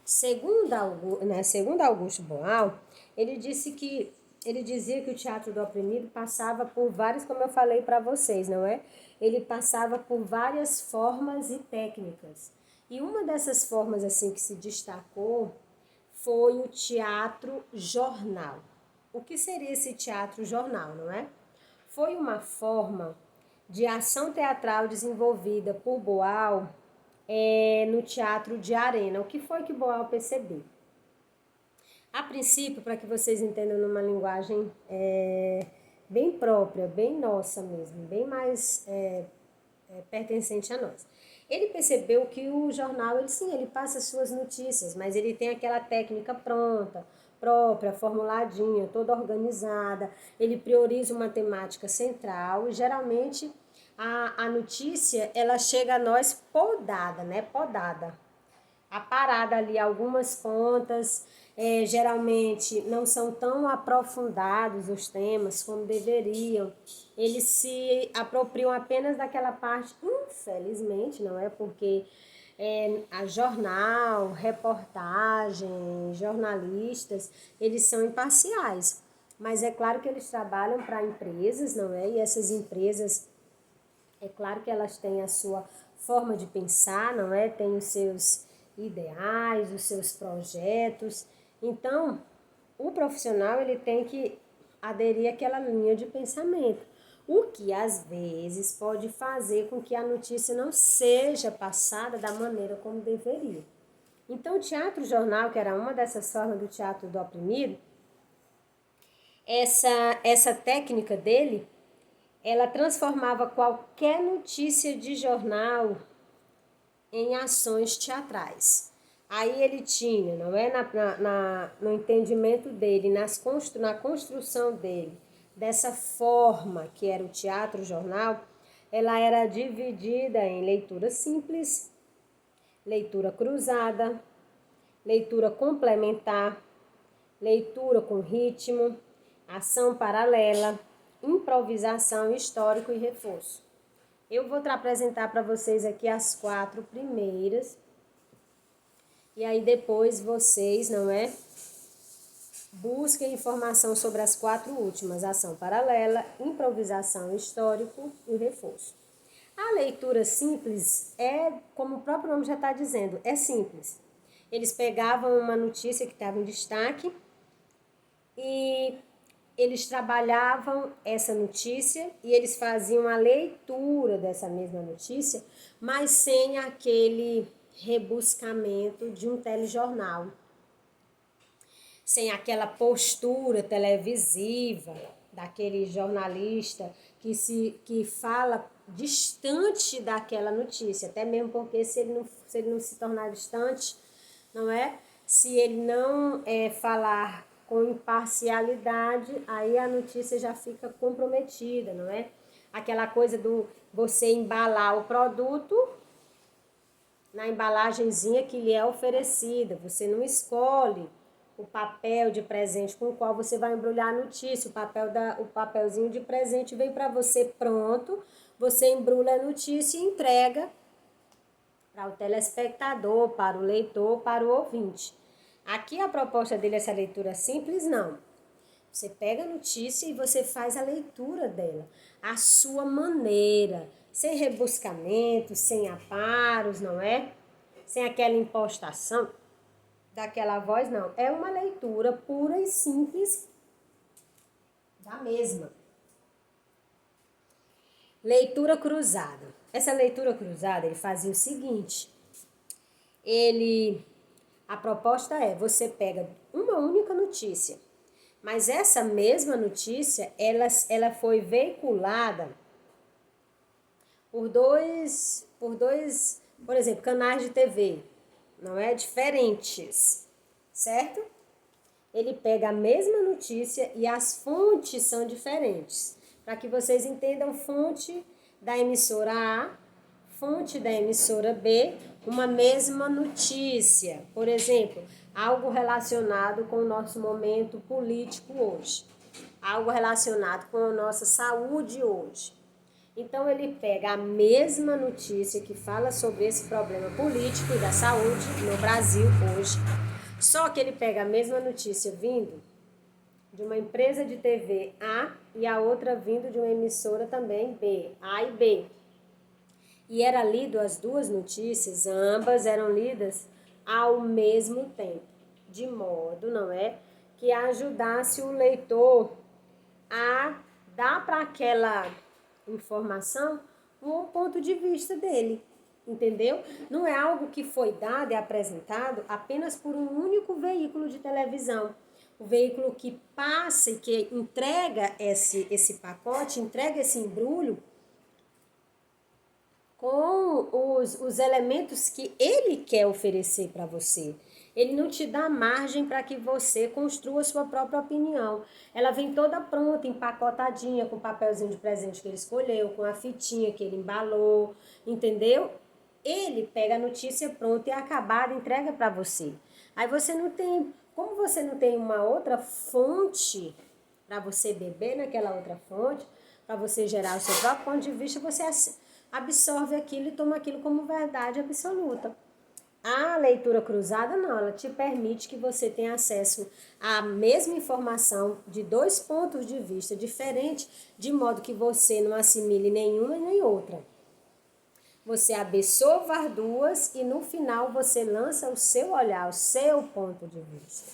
Segundo Augusto Boal, ele dizia que o teatro do oprimido passava por várias, como eu falei para vocês, não é? Ele passava por várias formas e técnicas. E uma dessas formas assim que se destacou foi o teatro jornal. O que seria esse teatro jornal, não é? Foi uma forma de ação teatral desenvolvida por Boal no teatro de arena. O que foi que Boal percebeu? A princípio, para que vocês entendam numa linguagem bem própria, bem nossa mesmo, bem mais pertencente a nós. Ele percebeu que o jornal, ele passa suas notícias, mas ele tem aquela técnica pronta, própria, formuladinha, toda organizada. Ele prioriza uma temática central e geralmente a notícia, ela chega a nós podada, né? Podada. Aparada ali algumas pontas, geralmente não são tão aprofundados os temas como deveriam. Eles se apropriam apenas daquela parte, infelizmente, não é? Porque a jornal, reportagem, jornalistas, eles são imparciais. Mas é claro que eles trabalham para empresas, não é? E essas empresas, é claro que elas têm a sua forma de pensar, não é? Tem os seus ideais, os seus projetos. Então, o profissional ele tem que aderir àquela linha de pensamento, o que às vezes pode fazer com que a notícia não seja passada da maneira como deveria. Então, o teatro jornal, que era uma dessas formas do teatro do oprimido, essa técnica dele, ela transformava qualquer notícia de jornal em ações teatrais. Aí ele tinha, não é, no entendimento dele, na construção dele, dessa forma que era o teatro jornal, ela era dividida em leitura simples, leitura cruzada, leitura complementar, leitura com ritmo, ação paralela, improvisação, histórico e reforço. Eu vou apresentar para vocês aqui as 4 primeiras. E aí depois vocês, não é? Busquem informação sobre as 4 últimas. Ação paralela, improvisação, histórico e reforço. A leitura simples como o próprio nome já está dizendo, é simples. Eles pegavam uma notícia que estava em destaque e eles trabalhavam essa notícia e eles faziam a leitura dessa mesma notícia, mas sem aquele rebuscamento de um telejornal, sem aquela postura televisiva daquele jornalista que fala distante daquela notícia, até mesmo porque se ele não se tornar distante, não é? Se ele não falar com imparcialidade, aí a notícia já fica comprometida, não é? Aquela coisa do você embalar o produto na embalagenzinha que lhe é oferecida. Você não escolhe o papel de presente com o qual você vai embrulhar a notícia. O papelzinho de presente vem para você pronto, você embrulha a notícia e entrega para o telespectador, para o leitor, para o ouvinte. Aqui a proposta dele, essa leitura simples, não. Você pega a notícia e você faz a leitura dela, à sua maneira, sem rebuscamento, sem aparos, não é? Sem aquela impostação daquela voz, não. É uma leitura pura e simples da mesma. Leitura cruzada. Essa leitura cruzada, ele fazia o seguinte, a proposta você pega uma única notícia, mas essa mesma notícia, ela foi veiculada por dois, por exemplo, canais de TV, não é? Diferentes, certo? Ele pega a mesma notícia e as fontes são diferentes. Para que vocês entendam, fonte da emissora A, fonte da emissora B, uma mesma notícia. Por exemplo, algo relacionado com o nosso momento político hoje. Algo relacionado com a nossa saúde hoje. Então ele pega a mesma notícia que fala sobre esse problema político e da saúde no Brasil hoje, só que ele pega a mesma notícia vindo de uma empresa de TV A e a outra vindo de uma emissora também B, A e B. E era lido as duas notícias, ambas eram lidas ao mesmo tempo, de modo, não é, que ajudasse o leitor a dar para aquela informação um ponto de vista dele, entendeu? Não é algo que foi dado e apresentado apenas por um único veículo de televisão. O veículo que passa e que entrega esse pacote, entrega esse embrulho com os elementos que ele quer oferecer para você. Ele não te dá margem para que você construa a sua própria opinião. Ela vem toda pronta, empacotadinha, com o papelzinho de presente que ele escolheu, com a fitinha que ele embalou, entendeu? Ele pega a notícia pronta e acabada, entrega para você. Aí você não tem, como você não tem uma outra fonte para você beber naquela outra fonte, para você gerar o seu próprio ponto de vista, você absorve aquilo e toma aquilo como verdade absoluta. A leitura cruzada não, ela te permite que você tenha acesso à mesma informação de dois pontos de vista diferentes, de modo que você não assimile nenhuma nem outra. Você absorva as duas e no final você lança o seu olhar, o seu ponto de vista.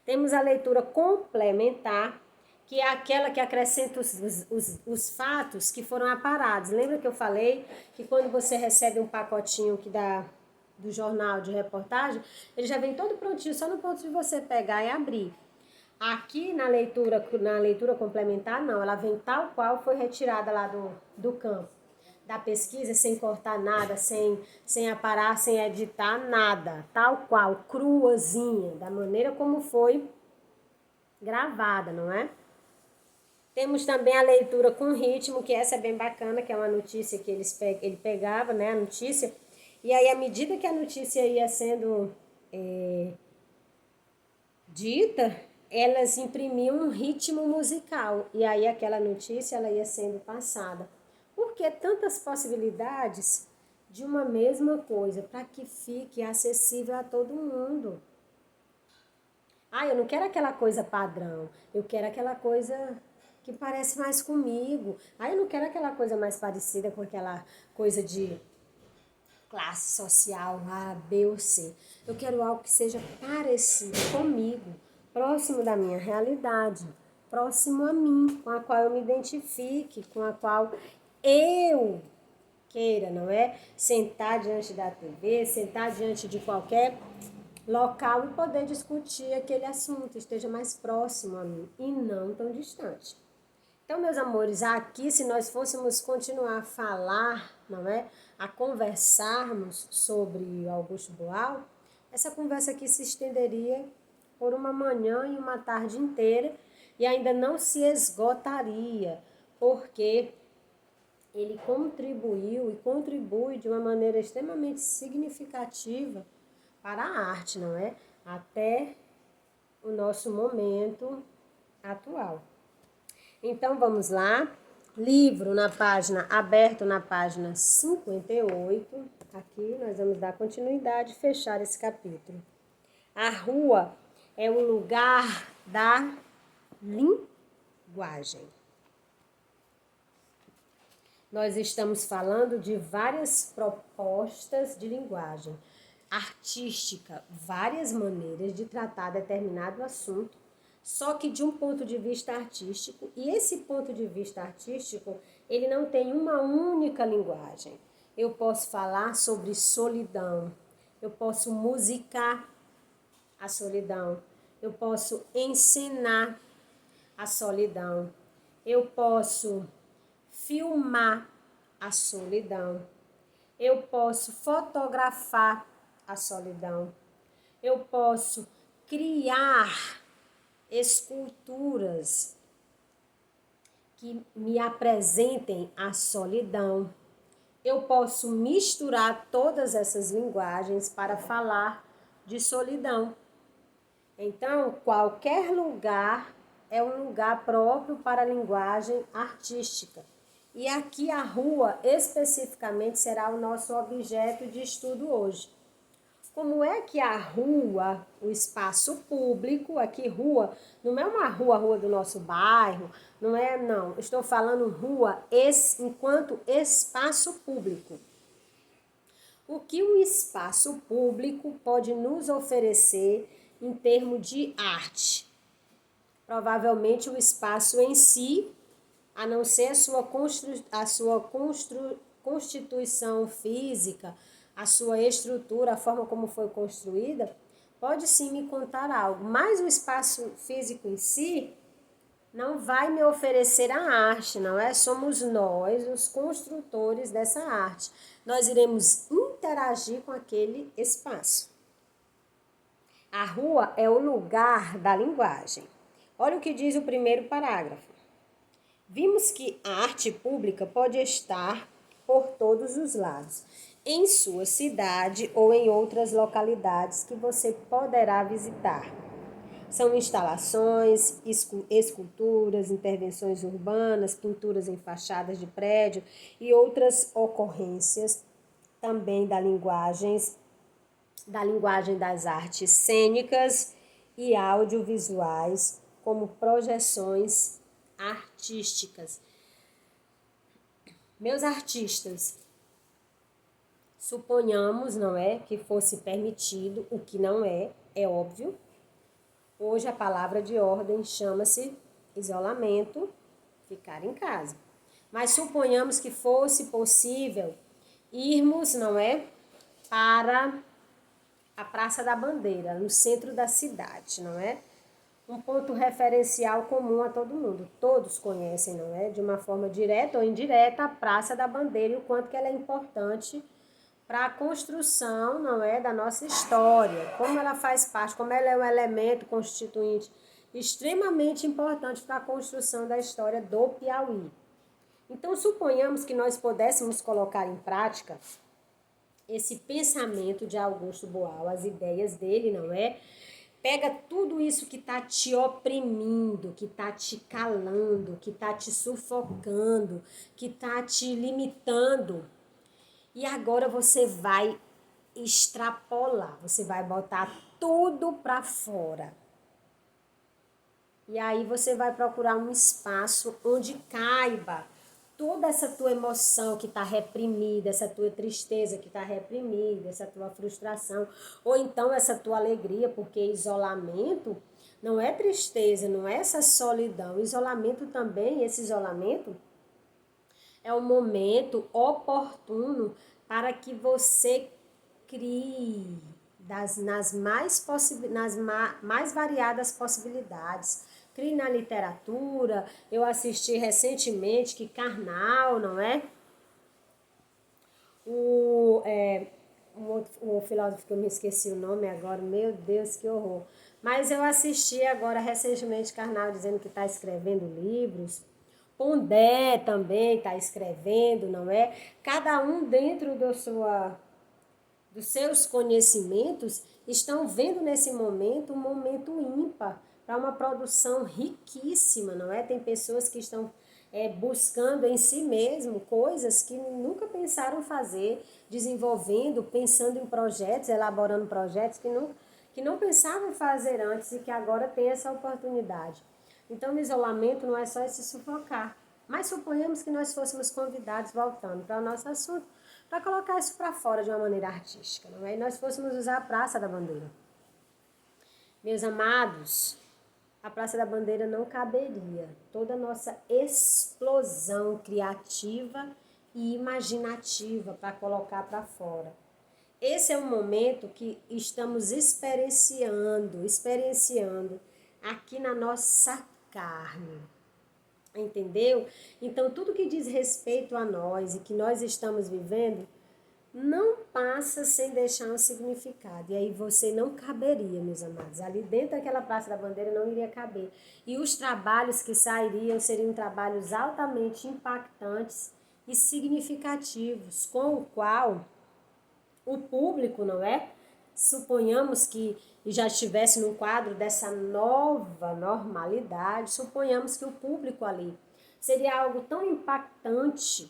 Temos a leitura complementar, que é aquela que acrescenta os fatos que foram aparados. Lembra que eu falei que quando você recebe um pacotinho que dá do jornal de reportagem, ele já vem todo prontinho, só no ponto de você pegar e abrir. Aqui na leitura complementar, não, ela vem tal qual foi retirada lá do campo, da pesquisa, sem cortar nada, sem aparar, sem editar nada, tal qual, cruazinha, da maneira como foi gravada, não é? Temos também a leitura com ritmo, que essa é bem bacana, que é uma notícia que ele pegava, né, a notícia, e aí à medida que a notícia ia sendo dita, elas imprimiam um ritmo musical, e aí aquela notícia ela ia sendo passada. Por que tantas possibilidades de uma mesma coisa, para que fique acessível a todo mundo? Eu não quero aquela coisa padrão, eu quero aquela coisa que parece mais comigo. Eu não quero aquela coisa mais parecida com aquela coisa de classe social A, B ou C. Eu quero algo que seja parecido comigo, próximo da minha realidade, próximo a mim, com a qual eu me identifique, com a qual eu queira, não é? Sentar diante da TV, sentar diante de qualquer local e poder discutir aquele assunto, esteja mais próximo a mim e não tão distante. Então, meus amores, aqui se nós fôssemos continuar a falar, não é? A conversarmos sobre Augusto Boal, essa conversa aqui se estenderia por uma manhã e uma tarde inteira e ainda não se esgotaria, porque ele contribuiu e contribui de uma maneira extremamente significativa para a arte, não é? Até o nosso momento atual. Então, vamos lá. Livro aberto na página 58. Aqui nós vamos dar continuidade e fechar esse capítulo. A rua é o lugar da linguagem. Nós estamos falando de várias propostas de linguagem artística, várias maneiras de tratar determinado assunto, só que de um ponto de vista artístico, e esse ponto de vista artístico, ele não tem uma única linguagem. Eu posso falar sobre solidão, eu posso musicar a solidão, eu posso encenar a solidão, eu posso filmar a solidão, eu posso fotografar a solidão, eu posso criar esculturas que me apresentem a solidão. Eu posso misturar todas essas linguagens para falar de solidão. Então, qualquer lugar é um lugar próprio para a linguagem artística. E aqui a rua especificamente será o nosso objeto de estudo hoje. Como é que a rua, o espaço público, aqui rua, não é uma rua do nosso bairro, não. Estou falando rua enquanto espaço público. O que o espaço público pode nos oferecer em termos de arte? Provavelmente o espaço em si, a não ser a sua constituição física, a sua estrutura, a forma como foi construída, pode sim me contar algo. Mas o espaço físico em si não vai me oferecer a arte, não é? Somos nós os construtores dessa arte. Nós iremos interagir com aquele espaço. A rua é o lugar da linguagem. Olha o que diz o primeiro parágrafo. Vimos que a arte pública pode estar por todos os lados, em sua cidade ou em outras localidades que você poderá visitar. São instalações, esculturas, intervenções urbanas, pinturas em fachadas de prédio e outras ocorrências também da linguagem das artes cênicas e audiovisuais, como projeções artísticas. Meus artistas, suponhamos, não é, que fosse permitido, o que não é óbvio. Hoje a palavra de ordem chama-se isolamento, ficar em casa. Mas suponhamos que fosse possível irmos, não é, para a Praça da Bandeira, no centro da cidade, não é? Um ponto referencial comum a todo mundo. Todos conhecem, não é? De uma forma direta ou indireta, a Praça da Bandeira e o quanto que ela é importante para a construção, não é, da nossa história. Como ela faz parte, como ela é um elemento constituinte extremamente importante para a construção da história do Piauí. Então, suponhamos que nós pudéssemos colocar em prática esse pensamento de Augusto Boal, as ideias dele, não é? Pega tudo isso que está te oprimindo, que está te calando, que está te sufocando, que está te limitando. E agora você vai extrapolar, você vai botar tudo para fora. E aí você vai procurar um espaço onde caiba toda essa tua emoção que está reprimida, essa tua tristeza que está reprimida, essa tua frustração, ou então essa tua alegria, porque isolamento não é tristeza, não é essa solidão. Isolamento também, esse isolamento é um momento oportuno para que você crie nas mais variadas possibilidades. Crie na literatura. Eu assisti recentemente que Karnal, não é? O filósofo que eu me esqueci o nome agora, meu Deus, que horror. Mas eu assisti agora recentemente Karnal dizendo que está escrevendo livros. Pondé também está escrevendo, não é? Cada um dentro dos seus conhecimentos estão vendo nesse momento um momento ímpar para uma produção riquíssima, não é? Tem pessoas que estão buscando em si mesmo coisas que nunca pensaram fazer, desenvolvendo, pensando em projetos, elaborando projetos que não pensavam fazer antes e que agora tem essa oportunidade. Então, o isolamento não é só esse sufocar. Mas suponhamos que nós fôssemos convidados, voltando para o nosso assunto, para colocar isso para fora de uma maneira artística, não é? E nós fôssemos usar a Praça da Bandeira. Meus amados, a Praça da Bandeira não caberia toda a nossa explosão criativa e imaginativa para colocar para fora. Esse é um momento que estamos experienciando aqui na nossa carne, entendeu? Então, tudo que diz respeito a nós e que nós estamos vivendo, não passa sem deixar um significado. E aí você não caberia, meus amados. Ali dentro daquela Praça da Bandeira não iria caber. E os trabalhos que sairiam seriam trabalhos altamente impactantes e significativos, com o qual o público, não é? Suponhamos que já estivesse no quadro dessa nova normalidade, suponhamos que o público ali seria algo tão impactante,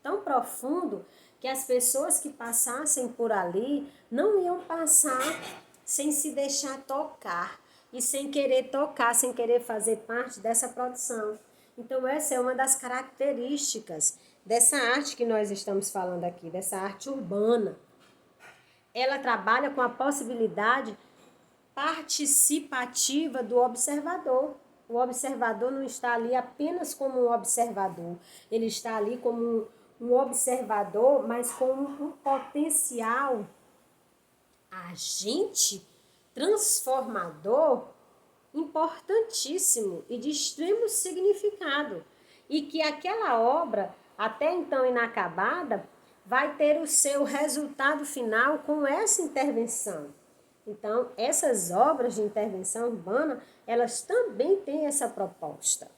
tão profundo, que as pessoas que passassem por ali não iam passar sem se deixar tocar e sem querer tocar, sem querer fazer parte dessa produção. Então essa é uma das características dessa arte que nós estamos falando aqui, dessa arte urbana. Ela trabalha com a possibilidade participativa do observador. O observador não está ali apenas como um observador, ele está ali como um observador, mas com um potencial agente transformador importantíssimo e de extremo significado. E que aquela obra, até então inacabada, vai ter o seu resultado final com essa intervenção. Então, essas obras de intervenção urbana, elas também têm essa proposta.